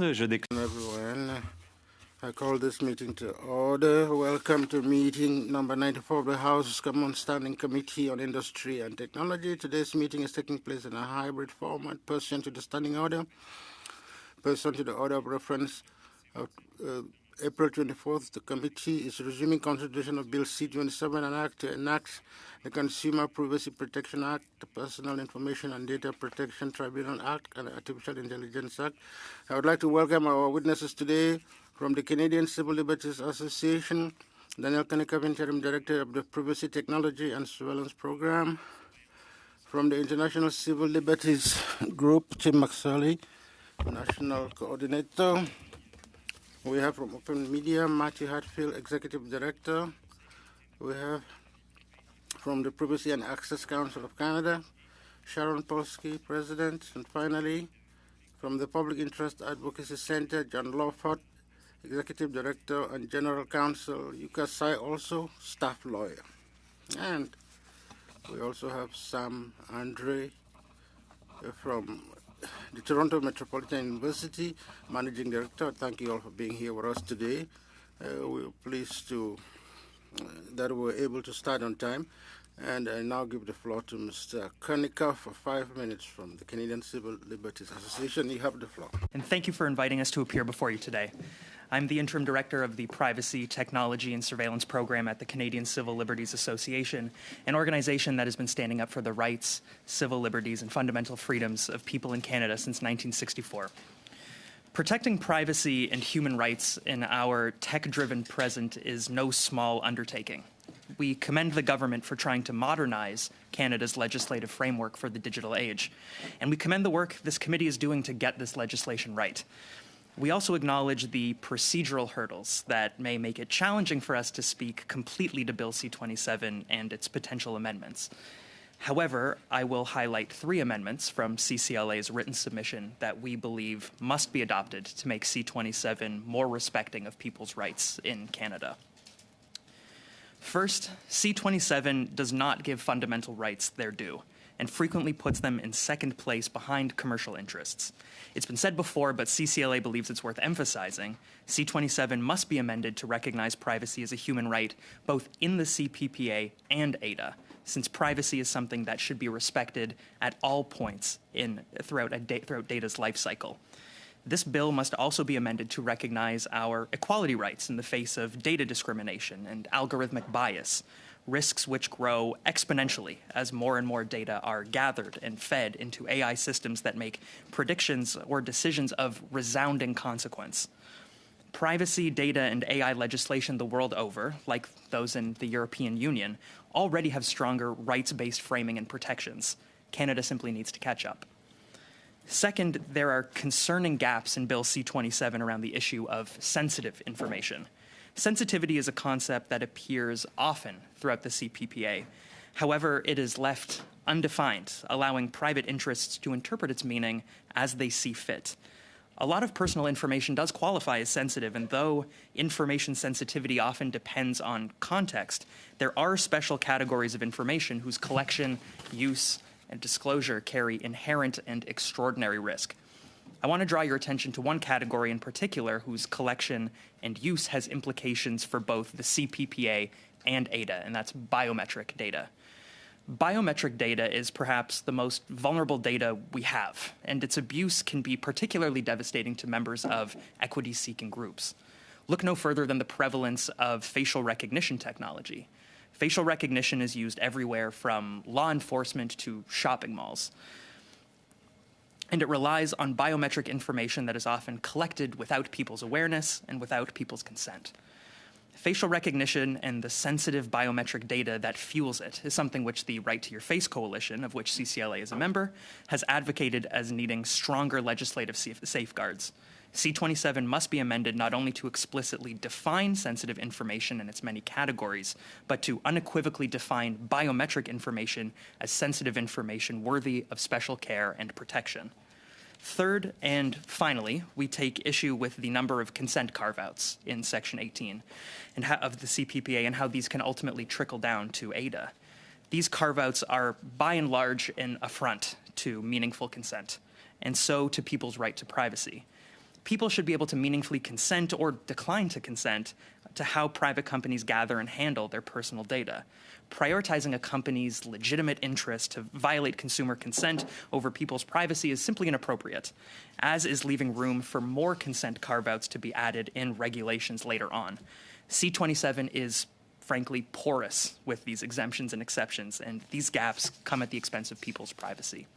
monde. Je déclare. Everyone, I call this meeting to order. Welcome to meeting number 94 of the House Common Standing Committee on Industry and Technology. Today's meeting is taking place in a hybrid format pursuant to the standing order, pursuant to the order of reference of April 24th. The committee is resuming consideration of Bill C-27, an act to enact the Consumer Privacy Protection Act, the Personal Information and Data Protection Tribunal Act, and the Artificial Intelligence Act. I would like to welcome our witnesses today from the Canadian Civil Liberties Association, Daniel Konikoff, Interim Director of the Privacy Technology and Surveillance Program. From the International Civil Liberties Group, Tim McSorley, National Coordinator. We have from Open Media, Matthew Hatfield, Executive Director. We have from the Privacy and Access Council of Canada, Sharon Polsky, President. And finally, from the Public Interest Advocacy Center, John Lawford, Executive Director and General Counsel, Yuka Sai, also staff lawyer. And we also have Sam Andre from the Toronto Metropolitan University, Managing Director. Thank you all for being here with us today. We're pleased that we were able to start on time. And I now give the floor to Mr. Konikoff for 5 minutes from the Canadian Civil Liberties Association. You have the floor. And thank you for inviting us to appear before you today. I'm the Interim Director of the Privacy, Technology, and Surveillance Program at the Canadian Civil Liberties Association, an organization that has been standing up for the rights, civil liberties, and fundamental freedoms of people in Canada since 1964. Protecting privacy and human rights in our tech-driven present is no small undertaking. We commend the government for trying to modernize Canada's legislative framework for the digital age, and we commend the work this committee is doing to get this legislation right. We also acknowledge the procedural hurdles that may make it challenging for us to speak completely to Bill C-27 and its potential amendments. However, I will highlight 3 amendments from CCLA's written submission that we believe must be adopted to make C-27 more respecting of people's rights in Canada. First, C-27 does not give fundamental rights their due and frequently puts them in second place behind commercial interests. It's been said before, but CCLA believes it's worth emphasizing. C-27 must be amended to recognize privacy as a human right, both in the CPPA and ADA, since privacy is something that should be respected at all points throughout data's life cycle. This bill must also be amended to recognize our equality rights in the face of data discrimination and algorithmic bias, risks which grow exponentially as more and more data are gathered and fed into AI systems that make predictions or decisions of resounding consequence. Privacy, data, and AI legislation the world over, like those in the European Union, already have stronger rights-based framing and protections. Canada simply needs to catch up. Second, there are concerning gaps in Bill C-27 around the issue of sensitive information. Sensitivity is a concept that appears often throughout the CPPA. However, it is left undefined, allowing private interests to interpret its meaning as they see fit. A lot of personal information does qualify as sensitive, and though information sensitivity often depends on context, there are special categories of information whose collection, use, and disclosure carry inherent and extraordinary risk. I want to draw your attention to one category in particular whose collection and use has implications for both the CPPA and ADA, and that's biometric data. Biometric data is perhaps the most vulnerable data we have, and its abuse can be particularly devastating to members of equity-seeking groups. Look no further than the prevalence of facial recognition technology. Facial recognition is used everywhere from law enforcement to shopping malls. And it relies on biometric information that is often collected without people's awareness and without people's consent. Facial recognition and the sensitive biometric data that fuels it is something which the Right to Your Face Coalition, of which CCLA is a member, has advocated as needing stronger legislative safeguards. C-27 must be amended not only to explicitly define sensitive information in its many categories, but to unequivocally define biometric information as sensitive information worthy of special care and protection. Third, and finally, we take issue with the number of consent carve-outs in Section 18 of the CPPA and how these can ultimately trickle down to ADA. These carve-outs are, by and large, an affront to meaningful consent, and so to people's right to privacy. People should be able to meaningfully consent or decline to consent to how private companies gather and handle their personal data. Prioritizing a company's legitimate interest to violate consumer consent over people's privacy is simply inappropriate, as is leaving room for more consent carve-outs to be added in regulations later on. C27 is frankly porous with these exemptions and exceptions, and these gaps come at the expense of people's privacy.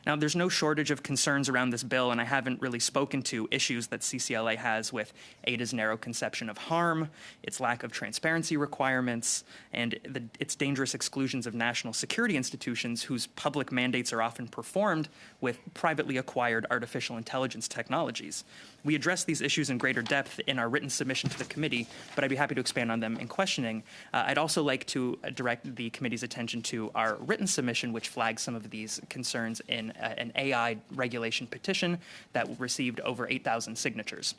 Now, there's no shortage of concerns around this bill, and I haven't really spoken to issues that CCLA has with ADA's narrow conception of harm, its lack of transparency requirements, and its dangerous exclusions of national security institutions whose public mandates are often performed with privately acquired artificial intelligence technologies. We address these issues in greater depth in our written submission to the committee, but I'd be happy to expand on them in questioning. I'd also like to direct the committee's attention to our written submission, which flags some of these concerns in an AI regulation petition that received over 8,000 signatures.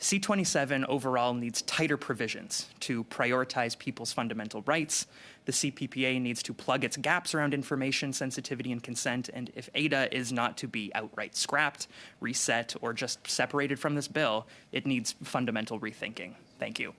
C27 overall needs tighter provisions to prioritize people's fundamental rights. The CPPA needs to plug its gaps around information, sensitivity, and consent, and if ADA is not to be outright scrapped, reset, or just separated from this bill, it needs fundamental rethinking. Thank you.